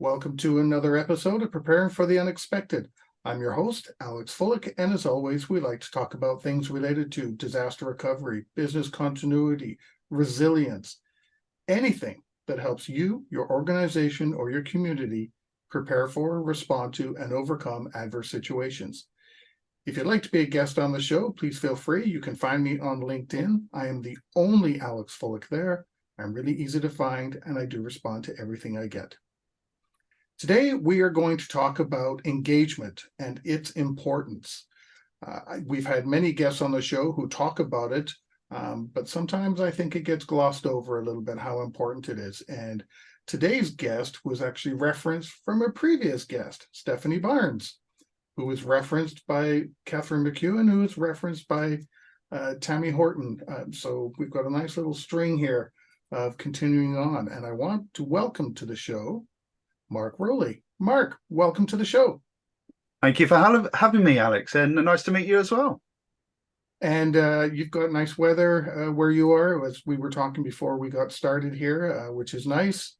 welcome to another episode of Preparing for the Unexpected. I'm your host, Alex Fullick, and as always, we like to talk about things related to disaster recovery, business continuity, resilience, anything that helps you, your organization, or your community prepare for, respond to, and overcome adverse situations. If you'd like to be a guest on the show, please feel free. You can find me on LinkedIn. I am the only Alex Fullick there. I'm really easy to find, and I do respond to everything I get. Today, we are going to talk about engagement and its importance. We've had many guests on the show who talk about it, but sometimes I think it gets glossed over a little bit how important it is. And today's guest was actually referenced from a previous guest, Stephanie Barnes, who was referenced by Catherine McEwen, who was referenced by Tammy Horton. So we've got a nice little string here of continuing on. And I want to welcome to the show Marc Rowley. Marc, welcome to the show. Thank you for having me, Alex, and nice to meet you as well. And you've got nice weather where you are, as we were talking before we got started here, which is nice.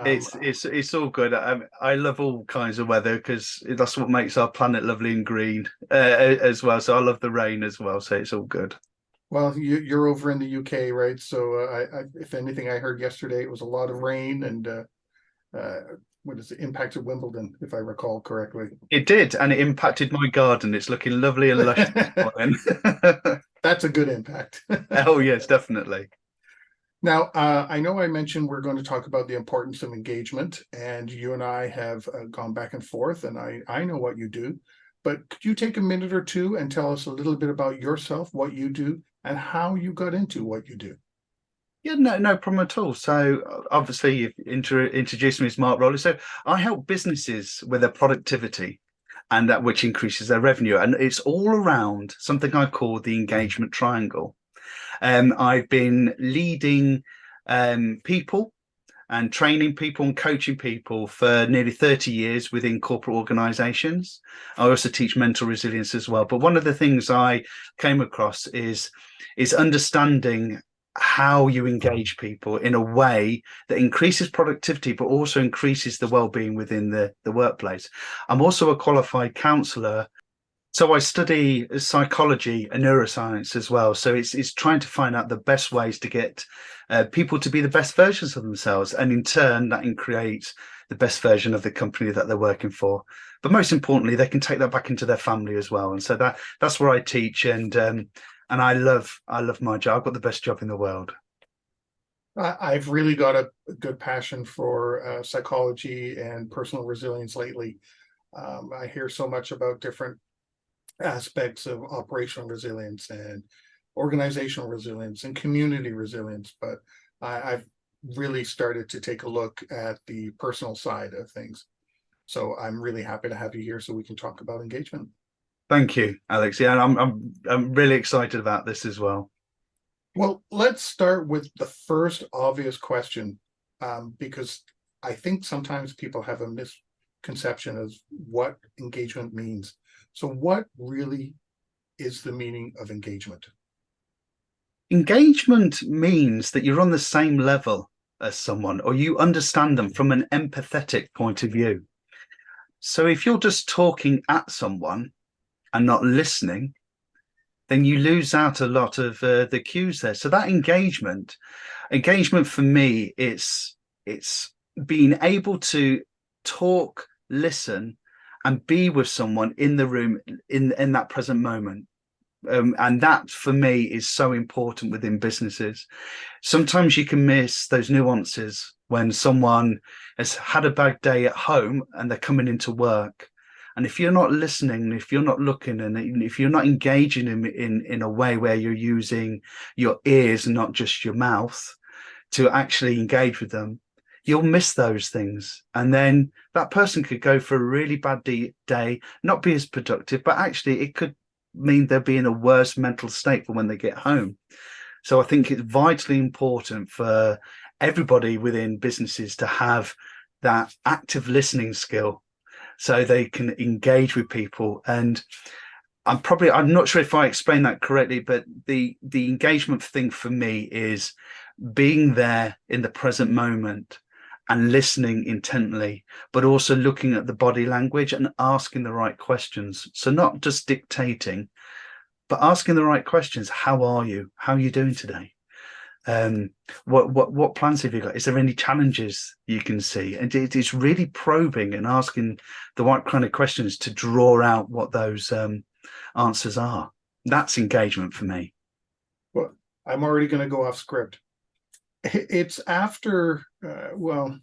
It's all good. I love all kinds of weather because that's what makes our planet lovely and green as well. So I love the rain as well. So it's all good. Well, you're over in the UK, right? So if anything, I heard yesterday it was a lot of rain and what is it, impacted Wimbledon, if I recall correctly. It did, and it impacted my garden. It's looking lovely and lush. That's a good impact. Oh, yes, definitely. Now, I know I mentioned we're going to talk about the importance of engagement, and you and I have gone back and forth, and I know what you do, but could you take a minute or two and tell us a little bit about yourself, what you do, and how you got into what you do? Yeah, no problem at all. So obviously you've introduced me as Marc Rowley. So I help businesses with their productivity and that which increases their revenue. And it's all around something I call the engagement triangle. I've been leading people and training people and coaching people for nearly 30 years within corporate organizations. I also teach mental resilience as well. But one of the things I came across is understanding how you engage people in a way that increases productivity, but also increases the well-being within the workplace. I'm also a qualified counsellor, so I study psychology and neuroscience as well. So it's trying to find out the best ways to get people to be the best versions of themselves, and in turn that creates the best version of the company that they're working for. But most importantly, they can take that back into their family as well. And so that's where I teach, and I love my job. I've got the best job in the world. I've really got a good passion for psychology and personal resilience lately. I hear so much about different aspects of operational resilience and organizational resilience and community resilience, but I've really started to take a look at the personal side of things. So I'm really happy to have you here so we can talk about engagement. Thank you, Alex. Yeah, I'm really excited about this as well. Well, let's start with the first obvious question, because I think sometimes people have a misconception of what engagement means. So what really is the meaning of engagement? Engagement means that you're on the same level as someone, or you understand them from an empathetic point of view. So if you're just talking at someone and not listening, then you lose out a lot of the cues there. So that engagement for me, it's being able to talk, listen, and be with someone in the room in that present moment. And that for me is so important within businesses. Sometimes you can miss those nuances when someone has had a bad day at home and they're coming into work. And if you're not listening, if you're not looking, and if you're not engaging in a way where you're using your ears and not just your mouth to actually engage with them, you'll miss those things. And then that person could go for a really bad day, not be as productive, but actually it could mean they'll be in a worse mental state for when they get home. So I think it's vitally important for everybody within businesses to have that active listening skill, so they can engage with people. And I'm not sure if I explained that correctly, but the engagement thing for me is being there in the present moment and listening intently, but also looking at the body language and asking the right questions. So not just dictating, but asking the right questions. How are you? How are you doing today? What plans have you got? Is there any challenges you can see? And it's really probing and asking the right kind of questions to draw out what those answers are. That's engagement for me. Well, I'm already going to go off script. It's after, well,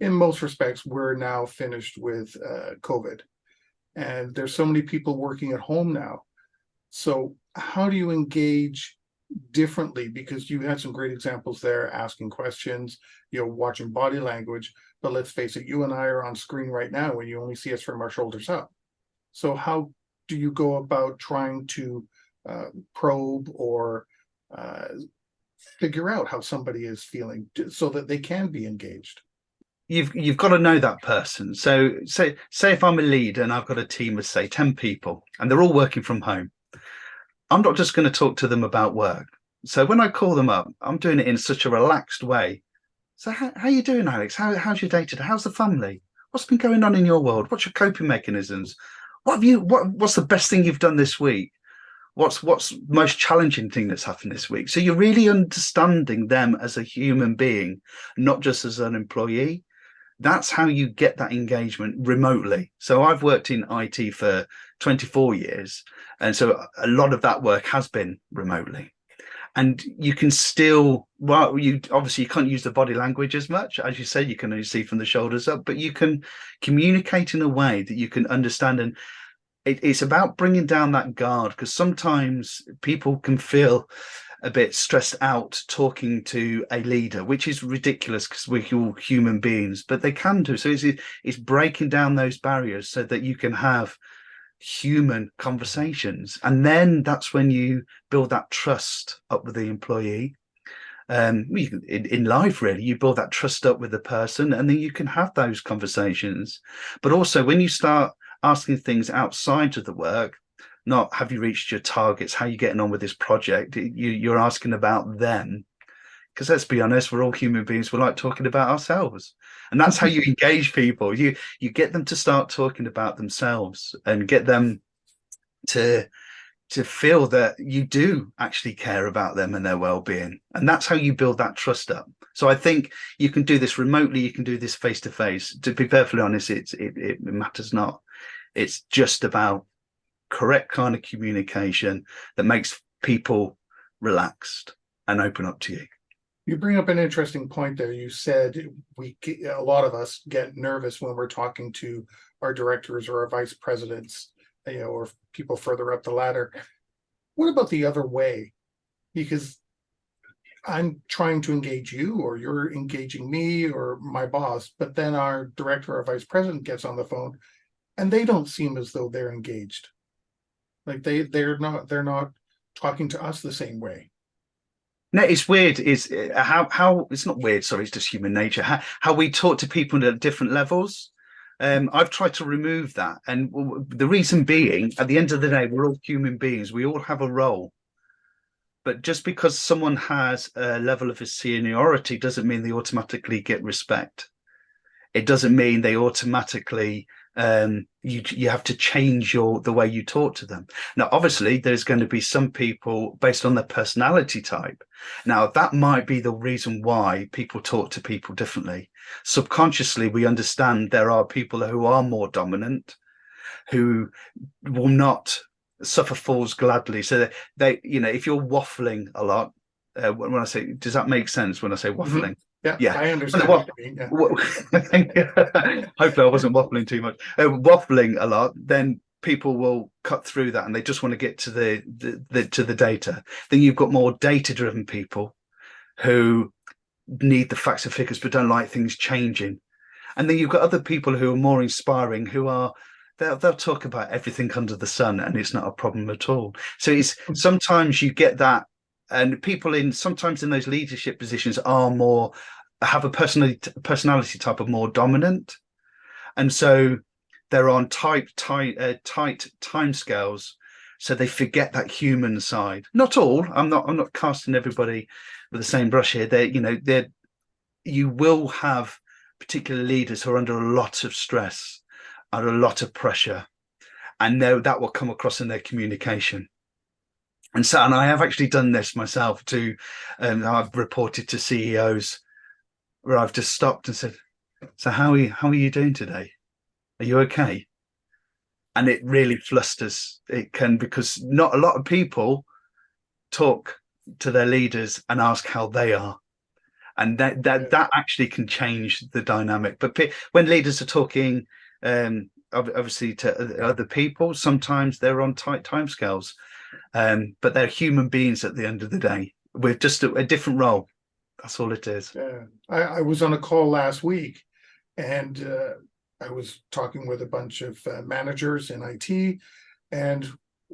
in most respects, we're now finished with COVID, and there's so many people working at home now. So how do you engage differently? Because you had some great examples there, asking questions, watching body language. But let's face it, you and I are on screen right now and you only see us from our shoulders up. So how do you go about trying to probe or figure out how somebody is feeling so that they can be engaged? You've got to know that person. So say if I'm a lead and I've got a team of, say, 10 people and they're all working from home, I'm not just going to talk to them about work. So when I call them up, I'm doing it in such a relaxed way. So how you doing, Alex? How's your day today? How's the family? What's been going on in your world? What's your coping mechanisms? What's the best thing you've done this week? What's the most challenging thing that's happened this week? So you're really understanding them as a human being, not just as an employee. That's how you get that engagement remotely. So I've worked in IT for 24 years. And so a lot of that work has been remotely. And you can still, well, you can't use the body language as much. As you say, you can only see from the shoulders up, but you can communicate in a way that you can understand. And it's about bringing down that guard, because sometimes people can feel a bit stressed out talking to a leader, which is ridiculous because we're all human beings, but they can do. So it's breaking down those barriers so that you can have human conversations. And then that's when you build that trust up with the employee. In life, really, you build that trust up with the person, and then you can have those conversations. But also when you start asking things outside of the work, not have you reached your targets, how are you getting on with this project, you're asking about them, because let's be honest, we're all human beings. We like talking about ourselves, and that's how you engage people. You get them to start talking about themselves and get them to feel that you do actually care about them and their well-being, and that's how you build that trust up. So I think you can do this remotely, you can do this face to face. To be perfectly honest, it matters not. It's just about correct kind of communication that makes people relaxed and open up to you. You bring up an interesting point there. You said a lot of us get nervous when we're talking to our directors or our vice presidents, or people further up the ladder. What about the other way? Because I'm trying to engage you, or you're engaging me or my boss, but then our director or vice president gets on the phone and they don't seem as though they're engaged. Like they're not talking to us the same way. No, it's weird. Is how it's not weird. Sorry, it's just human nature. How we talk to people at different levels. I've tried to remove that, and the reason being, at the end of the day, we're all human beings. We all have a role, but just because someone has a level of seniority doesn't mean they automatically get respect. It doesn't mean they automatically you have to change the way you talk to them. Now, obviously, there's going to be some people based on their personality type. Now, that might be the reason why people talk to people differently. Subconsciously, we understand there are people who are more dominant, who will not suffer fools gladly. So they if you're waffling a lot, when I say, does that make sense when I say waffling? Mm-hmm. Yeah, I understand what you mean. Yeah. Hopefully I wasn't waffling too much. Waffling a lot, then people will cut through that and they just want to get to the data. Then you've got more data-driven people who need the facts and figures but don't like things changing. And then you've got other people who are more inspiring, who are they'll talk about everything under the sun and it's not a problem at all. So it's sometimes you get that, and people sometimes in those leadership positions have a personality type of more dominant, and so they're on tight timescales, so they forget that human side. Not all. I'm not casting everybody with the same brush here. you will have particular leaders who are under a lot of stress, under a lot of pressure, and know that will come across in their communication. And I have actually done this myself too. I've reported to CEOs where I've just stopped and said, "So how are you doing today? Are you okay?" And it really flusters. It can, because not a lot of people talk to their leaders and ask how they are, and that actually can change the dynamic. But when leaders are talking, obviously to other people, sometimes they're on tight timescales, but they're human beings at the end of the day with just a different role. That's all it is. I was on a call last week, and I was talking with a bunch of managers in IT, and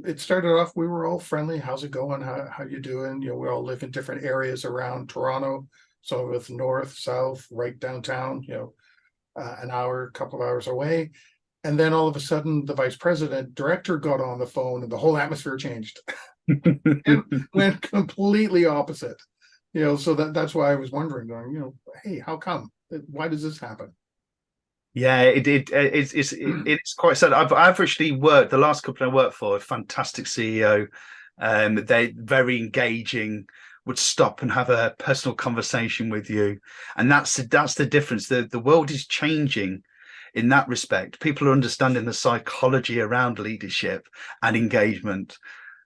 it started off, we were all friendly. How's it going? How you doing? We all live in different areas around Toronto. So with north, south, right downtown, an hour, a couple of hours away. And then all of a sudden, the vice president director got on the phone and the whole atmosphere changed. It went completely opposite. So that's why I was wondering, going, hey, how come? Why does this happen? Yeah, it's quite sad. I've actually worked, the last couple I worked for, a fantastic CEO. They very engaging, would stop and have a personal conversation with you, and that's the difference. The world is changing in that respect. People are understanding the psychology around leadership and engagement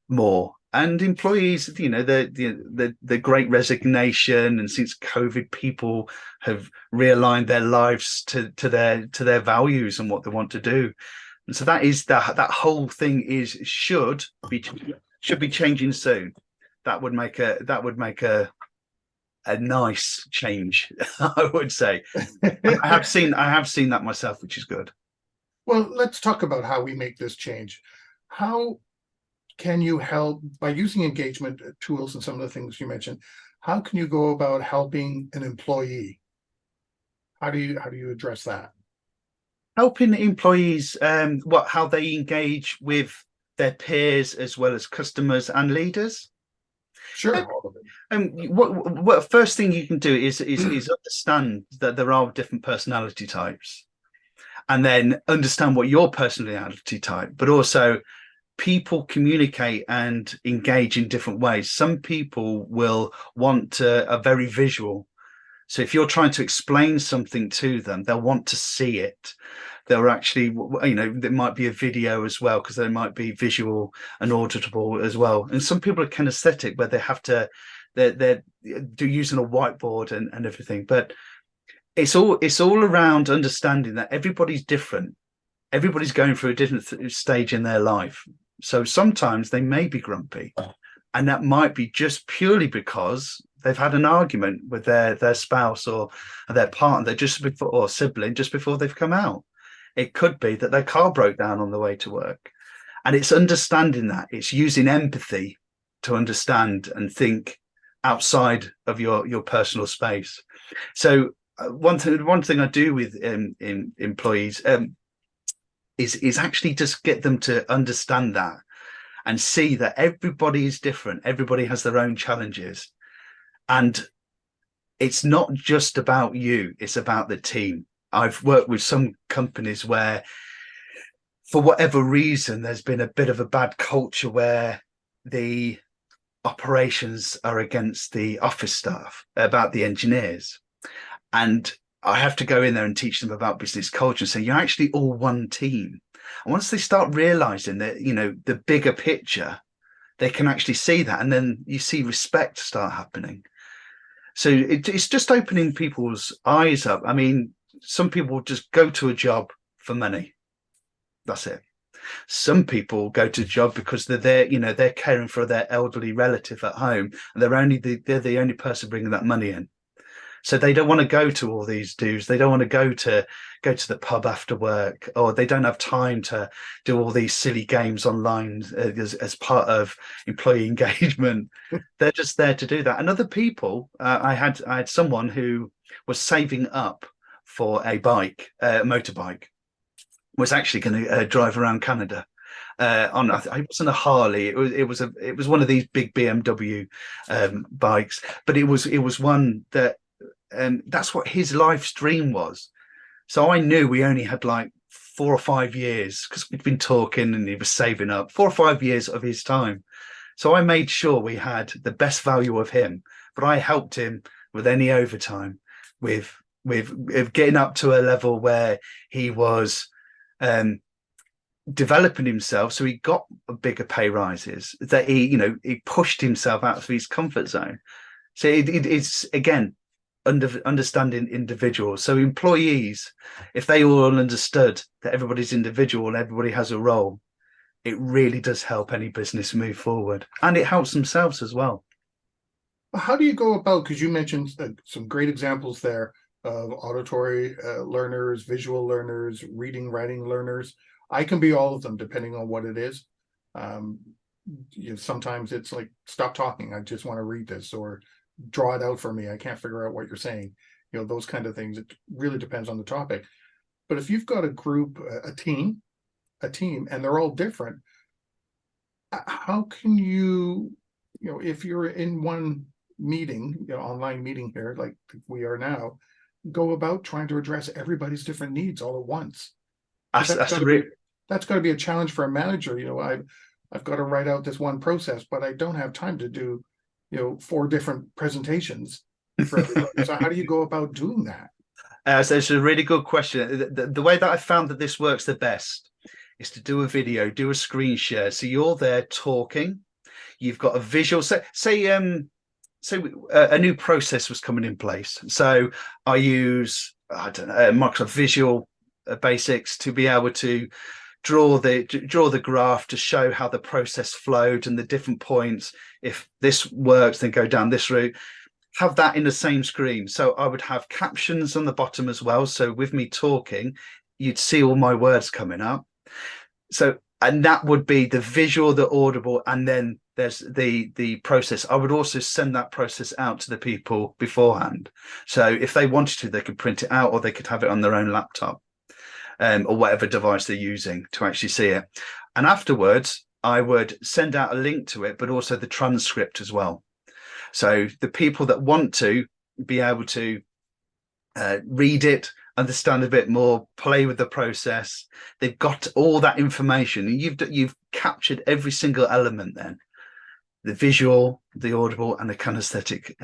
more. And employees, the great resignation, and since COVID, people have realigned their lives to their values and what they want to do. And so that whole thing should be changing soon. That would make a nice change, I would say. I have seen that myself, which is good. Well, let's talk about how we make this change. How can you help by using engagement tools and some of the things you mentioned? How can you go about helping an employee? How do you address that? Helping employees, how they engage with their peers as well as customers and leaders. Sure. What first thing you can do is understand that there are different personality types, and then understand what your personality type, but also people communicate and engage in different ways. Some people will want a very visual. So if you're trying to explain something to them, they'll want to see it. They'll actually, there might be a video as well, because there might be visual and auditable as well. And some people are kinesthetic, where they have to, they're using a whiteboard and everything. But it's all around understanding that everybody's different. Everybody's going through a different stage in their life. So sometimes they may be grumpy, and that might be just purely because they've had an argument with their spouse or their partner or sibling just before they've come out. It could be that their car broke down on the way to work. And it's understanding that. It's using empathy to understand and think outside of your personal space. So one thing I do with in employees is actually just get them to understand that and see that everybody is different. Everybody has their own challenges. And it's not just about you, it's about the team. I've worked with some companies where, for whatever reason, there's been a bit of a bad culture where the operations are against the office staff, about the engineers. And I have to go in there and teach them about business culture and say, you're actually all one team. And once they start realizing that, the bigger picture, they can actually see that. And then you see respect start happening. So it's just opening people's eyes up. I mean, some people just go to a job for money. That's it. Some people go to a job because they're there, they're caring for their elderly relative at home, and they're the only person bringing that money in. So they don't want to go to all these dues. They don't want to go to the pub after work, or they don't have time to do all these silly games online as part of employee engagement. They're just there to do that. And other people, I had someone who was saving up for a motorbike, was actually going to drive around Canada. It wasn't a Harley. It was one of these big BMW bikes, but it was one that that's what his life's dream was. So I knew we only had like 4 or 5 years because we'd been talking and he was saving up 4 or 5 years of his time. So I made sure we had the best value of him, but I helped him with any overtime, with getting up to a level where he was developing himself. So he got bigger pay rises. That he pushed himself out of his comfort zone. So it's again understanding individuals. So employees, if they all understood that everybody's individual and everybody has a role, it really does help any business move forward, and it helps themselves as well. How do you go about, because you mentioned some great examples there of auditory learners, visual learners, reading, writing learners. I can be all of them depending on what it is. Sometimes it's like, stop talking, I just want to read this, or draw it out for me, I can't figure out what you're saying. Those kind of things. It really depends on the topic. But if you've got a group, a team, and they're all different, how can you, if you're in one meeting, online meeting here, like we are now, go about trying to address everybody's different needs all at once? That's got to be a challenge for a manager. I've got to write out this one process, but I don't have time to do 4 different presentations for everybody. So how do you go about doing that? So it's a really good question. The way that I found that this works the best is to do a video, do a screen share. So you're there talking, you've got a visual. Say a new process was coming in place. So I use, I don't know, Microsoft Visual Basics to be able to draw the graph to show how the process flowed and the different points. If this works, then go down this route. Have that in the same screen. So I would have captions on the bottom as well. So with me talking, you'd see all my words coming up. So, and that would be the visual, the audible, and then there's the process. I would also send that process out to the people beforehand. So if they wanted to, they could print it out, or they could have it on their own laptop, or whatever device they're using to actually see it. And afterwards, I would send out a link to it, but also the transcript as well. So the people that want to be able to read it, understand a bit more, play with the process, they've got all that information, and you've captured every single element then, the visual, the audible, and the kinesthetic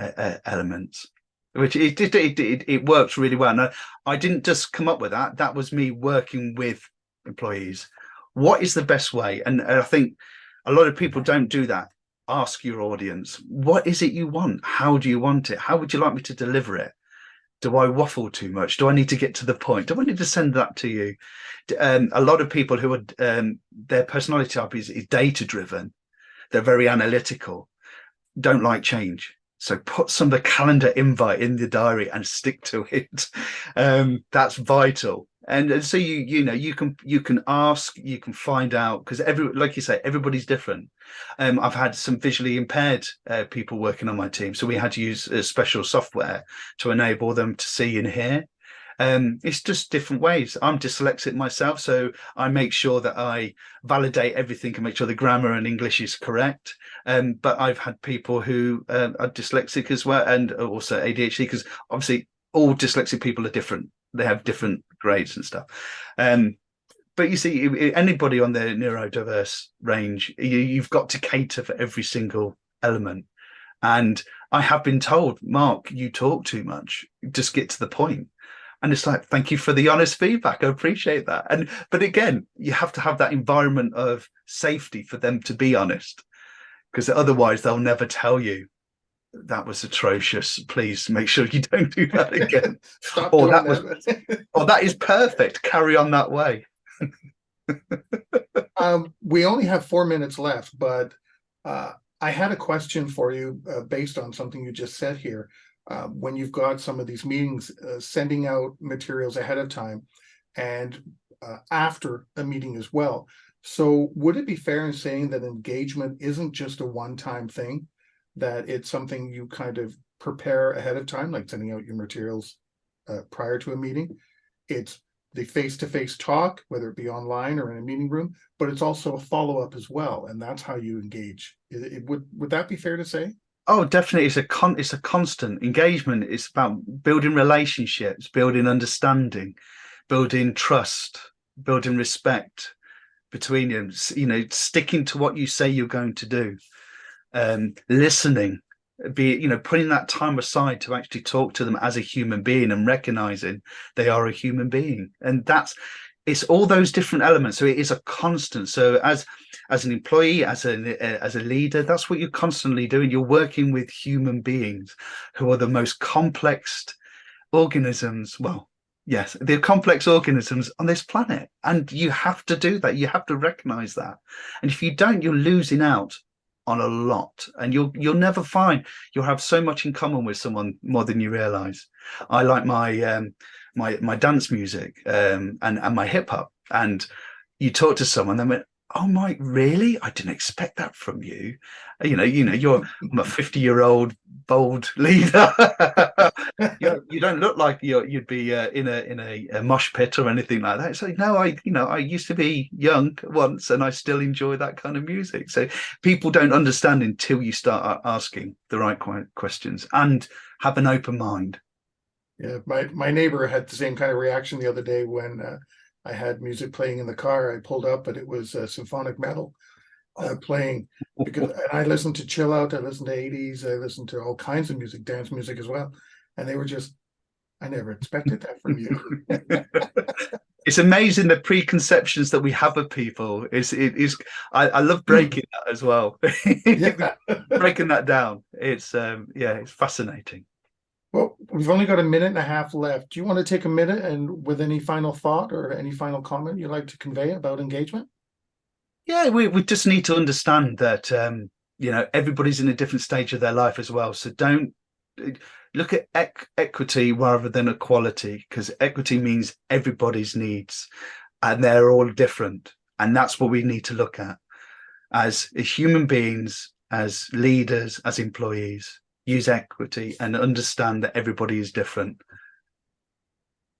elements, which it works really well. Now, I didn't just come up with that. That was me working with employees. What is the best way? And I think a lot of people don't do that. Ask your audience, what is it you want? How do you want it? How would you like me to deliver it? Do I waffle too much? Do I need to get to the point? Do I need to send that to you? A lot of people who are their personality type is data driven. They're very analytical, don't like change. So put some of the calendar invite in the diary and stick to it. That's vital. And so you can ask, you can find out, because like you say, everybody's different. I've had some visually impaired people working on my team, so we had to use special software to enable them to see and hear. It's just different ways. I'm dyslexic myself, so I make sure that I validate everything and make sure the grammar and English is correct. But I've had people who are dyslexic as well, and also ADHD, because obviously all dyslexic people are different. They have different grades and stuff. But you see, anybody on the neurodiverse range, you've got to cater for every single element. And I have been told, Mark, you talk too much. Just get to the point. And it's like, thank you for the honest feedback. I appreciate that. But again, you have to have that environment of safety for them to be honest, because otherwise they'll never tell you that was atrocious. Please make sure you don't do that again. Or that is perfect. Carry on that way. We only have 4 minutes left, but I had a question for you based on something you just said here. When you've got some of these meetings, sending out materials ahead of time and after a meeting as well. So would it be fair in saying that engagement isn't just a one-time thing, that it's something you kind of prepare ahead of time, like sending out your materials prior to a meeting? It's the face-to-face talk, whether it be online or in a meeting room, but it's also a follow-up as well, and that's how you engage. Would that be fair to say? Oh, definitely. It's a constant engagement. It's about building relationships, building understanding, building trust, building respect between you. You know, sticking to what you say you're going to do, listening, putting that time aside to actually talk to them as a human being and recognizing they are a human being. And it's all those different elements. So it is a constant. So as an employee, as a leader, that's what you're constantly doing. You're working with human beings who are the most complex organisms. Well, yes, they're complex organisms on this planet, and you have to do that. You have to recognize that. And if you don't, you're losing out on a lot, and you'll never find you'll have so much in common with someone more than you realize. I like my dance music, and my hip hop, and you talk to someone, they went, "Oh, Mike, really? I didn't expect that from you." I'm a 50-year-old bold leader. You don't look like you'd be in a mosh pit or anything like that. So no, I used to be young once, and I still enjoy that kind of music. So people don't understand until you start asking the right questions and have an open mind. Yeah, my neighbor had the same kind of reaction the other day when I had music playing in the car. I pulled up, but it was symphonic metal playing, because and I listened to chill out, I listened to 80s, I listened to all kinds of music, dance music as well. And they were just, I never expected that from you. It's amazing the preconceptions that we have of people. I love breaking that as well. Yeah. Breaking that down. It's fascinating. Well, we've only got a minute and a half left. Do you want to take a minute and with any final thought or any final comment you'd like to convey about engagement? Yeah, we just need to understand that everybody's in a different stage of their life as well. So don't look at equity rather than equality, because equity means everybody's needs and they're all different. And that's what we need to look at as human beings, as leaders, as employees. Use equity and understand that everybody is different.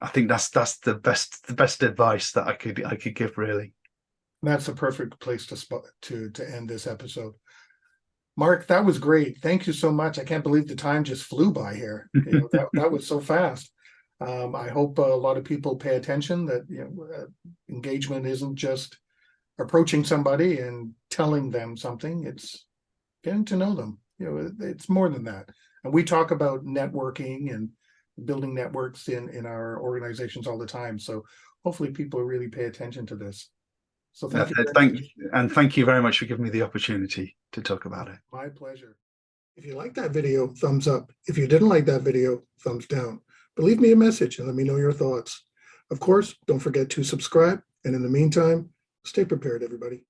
I think that's the best advice that I could give, really. That's the perfect place to end this episode. Mark, that was great. Thank you so much. I can't believe the time just flew by here. That was so fast. I hope a lot of people pay attention that engagement isn't just approaching somebody and telling them something. It's getting to know them. It's more than that. And we talk about networking and building networks in our organizations all the time. So hopefully people really pay attention to this. So thank you very much. Thank you very much for giving me the opportunity to talk about it. My pleasure. If you liked that video, thumbs up. If you didn't like that video, thumbs down. But leave me a message and let me know your thoughts. Of course, don't forget to subscribe. And in the meantime, stay prepared, everybody.